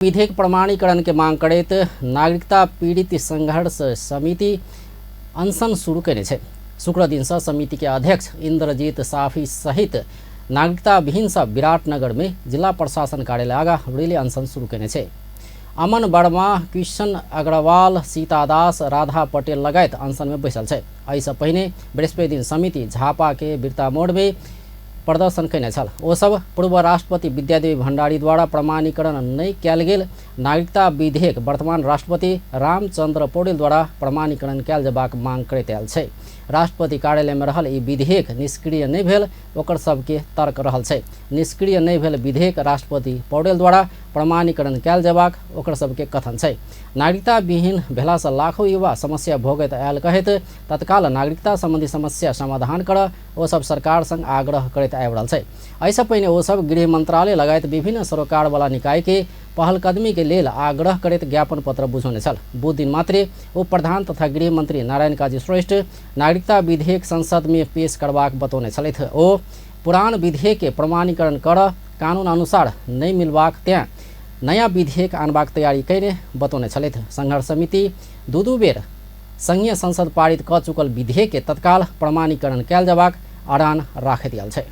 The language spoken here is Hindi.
विधेयक प्रमाणीकरण के मांग करैत नागरिकता पीड़ित संघर्ष समिति अनशन शुरू कयने छै। शुक्र दिन से समिति के अध्यक्ष इंद्रजीत साफी सहित नागरिकता विहीन सब विराटनगर में जिला प्रशासन कार्यालय आगा रेली अनशन शुरू कयने छै। अमन वर्मा, कृष्ण अग्रवाल, सीता दास, राधा पटेल लगायत अनशन में बैसल छै। एहिसँ पहिने बृहस्पति दिन समिति झापा के बिरता मोड़ में प्रदर्शन कयने छल। ओ सब पूर्व राष्ट्रपति विद्यादेवी भण्डारी द्वारा प्रमाणीकरण नहीं कयल गेल नागरिकता विधेयक वर्तमान राष्ट्रपति रामचंद्र पौडेल द्वारा प्रमाणीकरण कयल जेबाक मांग करैत आयल छै। राष्ट्रपति कार्यालय में रहल ई विधेयक निष्क्रिय नहीं भेल ओकर सबके तर्क रहल छै। निष्क्रिय नहीं भेल विधेयक राष्ट्रपति पौडेल द्वारा प्रमाणीकरण कयल जेबाक ओकर सबके कथन छै। नागरिकता विहीन भेलासँ लाखों युवा समस्या भोगैत आयल कहैत तत्काल नागरिकता संबंधी समस्या समाधान कर ओ सब सरकार संग आग्रह करैत आबि रहल छै। एहिसँ पहिने ओ सब गृह मंत्रालय लगायत विभिन्न सरोकार वाला निकाय के पहलकदमी के लेल आग्रह करैत ज्ञापन पत्र बुझौने छल। बुध दिन मात्रे उप प्रधान तथा गृह मंत्री नारायण काजी श्रेष्ठ नागरिकता विधेयक संसद में पेश करबाक बतौने छलथि। ओ पुरान विधेयक के प्रमाणीकरण कर कानून अनुसार नहीं मिलबाक त्यहाँ नया विधेयक आनबाक तैयारी कयने बतौने छलथि। संघर्ष समिति दू बेर संघीय संसद पारित क चुकल विधेयक के तत्काल प्रमाणीकरण कयल जेबाक अड़ान राखैत आयल छै।